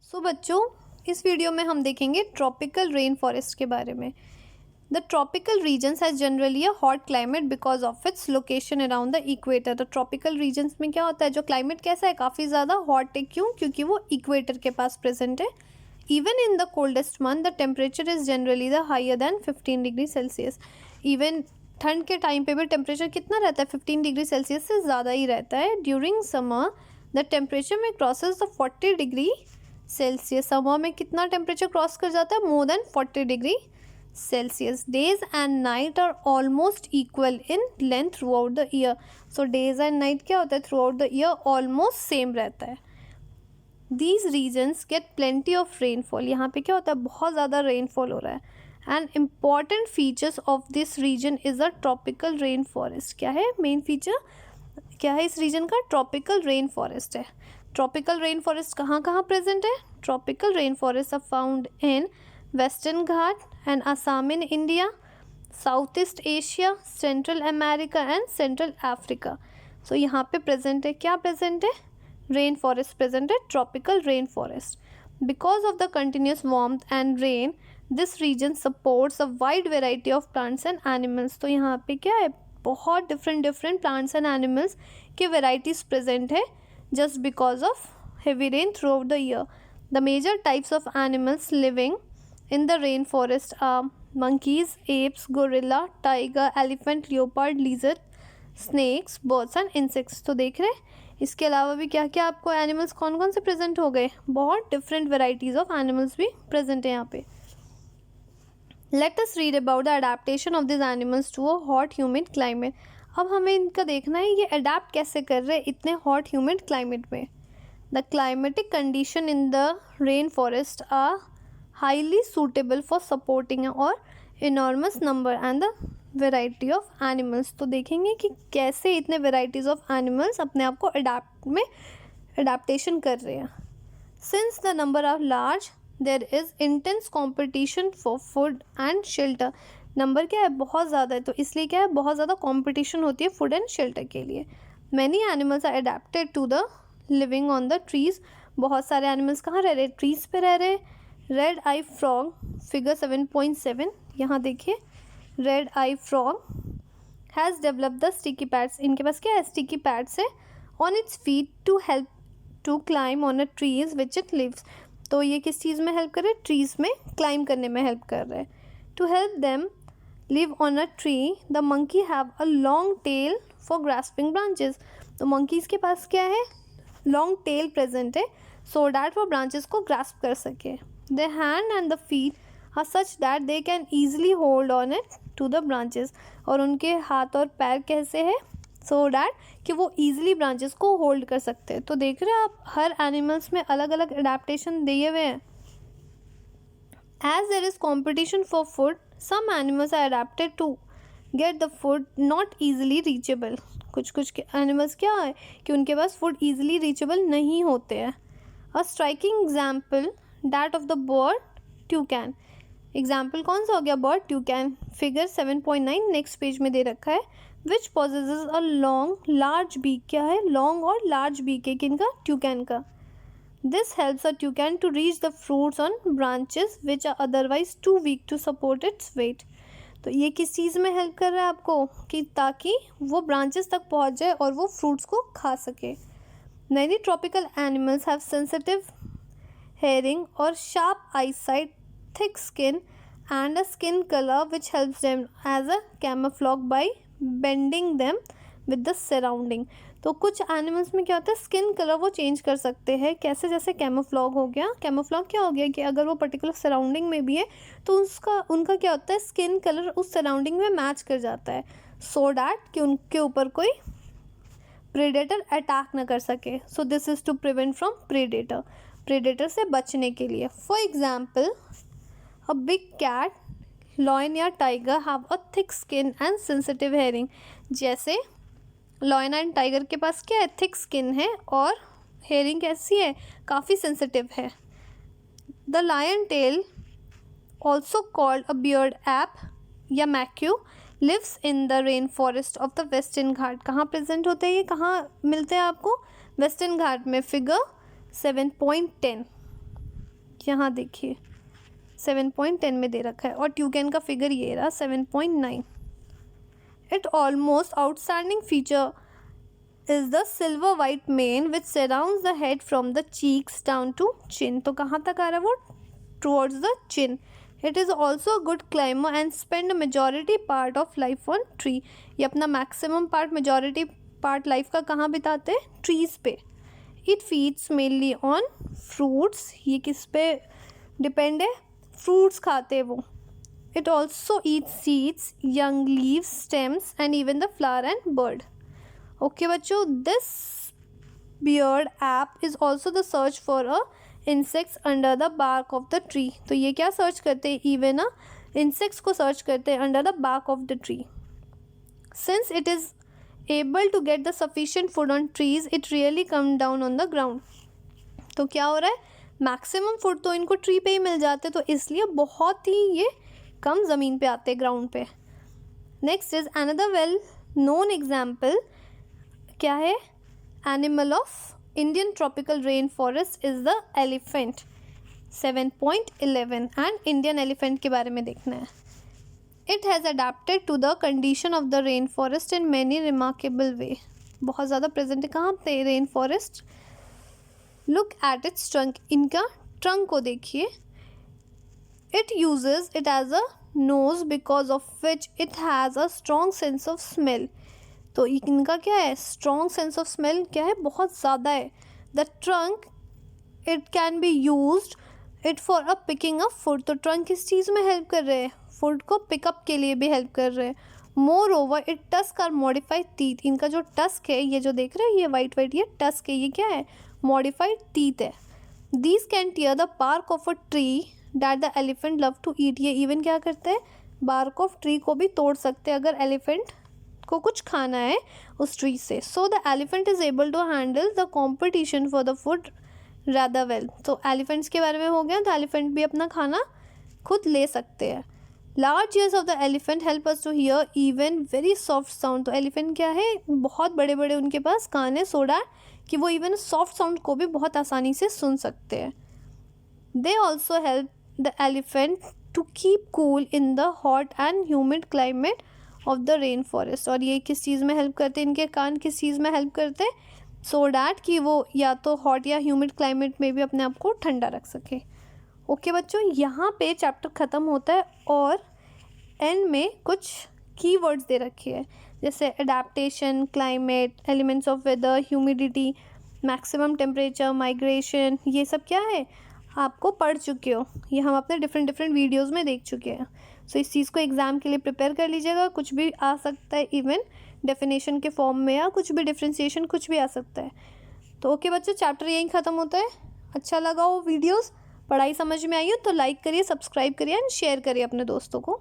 सो बच्चों, इस वीडियो में हम देखेंगे ट्रॉपिकल रेन फॉरेस्ट के बारे में। The tropical regions has generally a hot climate because of its location around the equator. तो ट्रॉपिकल रीजन्स में क्या होता है, जो क्लाइमेट कैसा है, काफ़ी ज़्यादा हॉट है। क्यों? क्योंकि वो इक्वेटर के पास प्रेजेंट है। Even in the coldest month the temperature is generally the higher than 15 degree celsius. Even ठंड के टाइम पे भी टेम्परेचर कितना रहता है, 15 डिग्री सेल्सियस से ज़्यादा ही रहता है। ड्यूरिंग समर द टेम्परेचर में crosses the 40 degree celsius. Summer में कितना टेम्परेचर क्रॉस कर जाता है, more than 40 degree celsius. Days and night are almost equal in length throughout the year. So days and night क्या होता है, throughout the year almost same रहता है। These regions get plenty of rainfall. यहाँ पे क्या होता है, बहुत ज़्यादा रेनफॉल हो रहा है। And important features of this region is a tropical rain forest. क्या है मेन फीचर, क्या है इस रीजन का? ट्रॉपिकल रेन फॉरेस्ट है। ट्रॉपिकल रेन फॉरेस्ट कहाँ कहाँ प्रेजेंट है? Tropical rain forest are found in western Ghat and Assam in India, south east Asia, central America and central Africa. So यहाँ पे प्रेजेंट है, क्या प्रेजेंट है? रेन फॉरेस्ट प्रेजेंट है, tropical rain forest. Because of the continuous warmth and rain this region supports a wide variety of plants and animals. तो यहाँ पे क्या है, बहुत डिफरेंट प्लांट्स एंड एनिमल्स के वेराइटीज़ प्रेजेंट है just because of heavy rain throughout the year. The major types of animals living in the rainforest are monkeys, apes, gorilla, tiger, elephant, leopard, lizard, snakes, birds and insects. तो देख रहे हैं इसके अलावा भी क्या क्या आपको एनिमल्स कौन कौन से प्रेजेंट हो गए, बहुत डिफरेंट वेराइटीज़ ऑफ एनिमल्स भी प्रेजेंट है यहाँ पे। Let us read about the adaptation of these animals to a hot humid climate. अब हमें इनका देखना है ये अडेप्ट कैसे कर रहे हैं इतने हॉट ह्यूमिड क्लाइमेट में। The climatic condition in the rain forest are highly suitable for supporting or enormous number and the variety of animals. तो देखेंगे कि कैसे इतने वेराइटीज़ ऑफ एनिमल्स अपने आप को अडेप्टेशन कर रहे हैं। Since the number are large there is intense competition for food and shelter. Number क्या है, बहुत ज़्यादा है, तो इसलिए क्या है, बहुत ज़्यादा कंपटीशन होती है फूड एंड शेल्टर के लिए। Many animals are adapted to the living on the trees. बहुत सारे एनिमल्स कहाँ रह रहे, ट्रीज़ पे रह रहे। रेड आई फ्रॉग फिगर 7.7 यहाँ देखिए, red eye frog has develop the sticky pads. इनके पास क्या है, स्टिकी पैड्स है on its feet to help to climb on a trees which it lives. तो ये किस चीज़ में हेल्प कर रहे हैं, ट्रीज़ में क्लाइम करने में हेल्प कर रहे हैं। To help them live on a tree, the monkey have a long tail for grasping branches. तो monkeys के पास क्या है, long tail present है, so that वो branches को grasp कर सके। Their hand and the feet are such that they can easily hold on it to the branches. और उनके हाथ और पैर कैसे है, so that कि वो easily branches को hold कर सकते हैं। तो देख रहे हैं आप, हर animals में अलग अलग adaptation दिए हुए हैं। As there is competition for food, some animals are adapted to get the food not easily reachable. कुछ एनिमल्स क्या है कि उनके पास फूड easily reachable नहीं होते हैं। A striking example that of the bird toucan. Example कौन सा हो गया, बर्ड ट्यूकैन। फिगर 7.9 नेक्स्ट पेज में दे रखा है। विच possesses a long large beak। क्या है, लॉन्ग और लार्ज बीक है किनका, ट्यूकैन का। This helps a toucan to reach the fruits on branches which are otherwise too weak to support its weight. तो ये किस चीज़ में हेल्प कर रहा है आपको, कि ताकि वो ब्रांचेस तक पहुंच जाए और वो फ्रूट्स को खा सके। Many tropical animals have sensitive hearing or sharp eyesight, thick skin and a skin color which helps them as a camouflage by bending them with the surrounding. तो कुछ एनिमल्स में क्या होता है, स्किन कलर वो चेंज कर सकते हैं, कैसे, जैसे कैमोफ्लॉग हो गया। कैमोफ्लॉग क्या हो गया कि अगर वो पर्टिकुलर सराउंडिंग में भी है तो उनका क्या होता है, स्किन कलर उस सराउंडिंग में मैच कर जाता है, सो डैट कि उनके ऊपर कोई प्रेडेटर अटैक ना कर सके। So this is to prevent from predator से बचने के लिए। For example a big cat, lion या tiger have a thick skin and sensitive hearing. जैसे लॉयन एंड टाइगर के पास क्या है, थिक स्किन है और हेयरिंग कैसी है, काफ़ी सेंसिटिव है। The lion tail also called a beard ape या macaque lives in the rain forest of the western Ghat. कहाँ प्रेजेंट होते हैं ये, कहाँ मिलते हैं आपको, वेस्टर्न घाट में। फिगर 7.10 यहाँ देखिए 7.10 में दे रखा है, और ट्यूकेन का फिगर ये रहा 7.9. It almost outstanding feature is the silver white mane which surrounds the head from the cheeks down to chin. तो कहाँ तक आ रहा है वो? Towards the chin. It is also a good climber and spend a majority part of life on tree. ये अपना maximum part, majority part life का कहाँ बिताते हैं? Trees पे. It feeds mainly on fruits. ये किस पे depend है? Fruits खाते हैं वो. It also eats seeds, young leaves, stems and even the flower and bird. Okay बच्चों, this beard ape is also the search for a insects under the bark of the tree. तो ये क्या search करते हैं? Even insects को search करते हैं under the bark of the tree. Since it is able to get the sufficient food on trees, it really come down on the ground. तो क्या हो रहा है? मैक्सिमम फूड तो इनको ट्री पे ही मिल जाते, तो इसलिए बहुत ही ये कम ज़मीन पे आते हैं, ग्राउंड पे. Next is another well known example. क्या है? Animal of Indian tropical rain forest is the elephant. 7.11 and Indian elephant के बारे में देखना है. It has adapted to the condition of the rain forest in many remarkable way. बहुत ज़्यादा present है कहाँ पे? Rain forest. Look at its trunk. इनका ट्रंक को देखिए. It uses it as a nose because of which it has a strong sense of smell. तो इनका क्या है? स्ट्रॉन्ग सेंस ऑफ स्मेल क्या है? बहुत ज़्यादा है. The trunk it can be used it for a picking up food. तो ट्रंक किस चीज़ में हेल्प कर रहे हैं? फूड को पिकअप के लिए भी हेल्प कर रहे हैं. Moreover it tusk are modified teeth. इनका जो टस्क है, ये जो देख रहे हैं, ये वाइट वाइट, ये टस्क है. ये क्या है? मॉडिफाइड टीथ है. These can tear the bark of a tree that the elephant love to eat. ये इवन क्या करते हैं? बार्क ऑफ ट्री को भी तोड़ सकते हैं अगर एलिफेंट को कुछ खाना है उस ट्री से. So the elephant is able to handle the competition for the food rather well. तो एलिफेंट्स के बारे में हो गया. तो एलिफेंट भी अपना खाना खुद ले सकते हैं. Large ears of the elephant help us to hear even very soft sound. तो एलिफेंट क्या है? बहुत बड़े बड़े उनके पास कान है, सो डैट कि वो इवन सॉफ्ट साउंड को भी बहुत आसानी से सुन सकते हैं. They also help the elephant to keep cool in the hot and humid climate of the rain forest. और ये किस चीज़ में हेल्प करते हैं? इनके कान किस चीज़ में हेल्प करते हैं? सो डैट कि वो या तो हॉट या ह्यूमिड क्लाइमेट में भी अपने आप को ठंडा रख सके. ओके बच्चों, यहाँ पे चैप्टर ख़त्म होता है और एंड में कुछ कीवर्ड्स दे रखे हैं, जैसे adaptation, climate, elements of weather, humidity, maximum temperature, migration. ये सब क्या है? आपको पढ़ चुके हो. ये हम अपने डिफरेंट वीडियोज़ में देख चुके हैं. सो इस चीज़ को एग्ज़ाम के लिए प्रिपेयर कर लीजिएगा. कुछ भी आ सकता है, इवन डेफिनेशन के फॉर्म में, या कुछ भी डिफ्रेंशिएशन कुछ भी आ सकता है. तो ओके बच्चों, चैप्टर यहीं ख़त्म होता है. अच्छा लगा वो वीडियोस, पढ़ाई समझ में आई हो तो लाइक करिए, सब्सक्राइब करिए एंड शेयर करिए अपने दोस्तों को.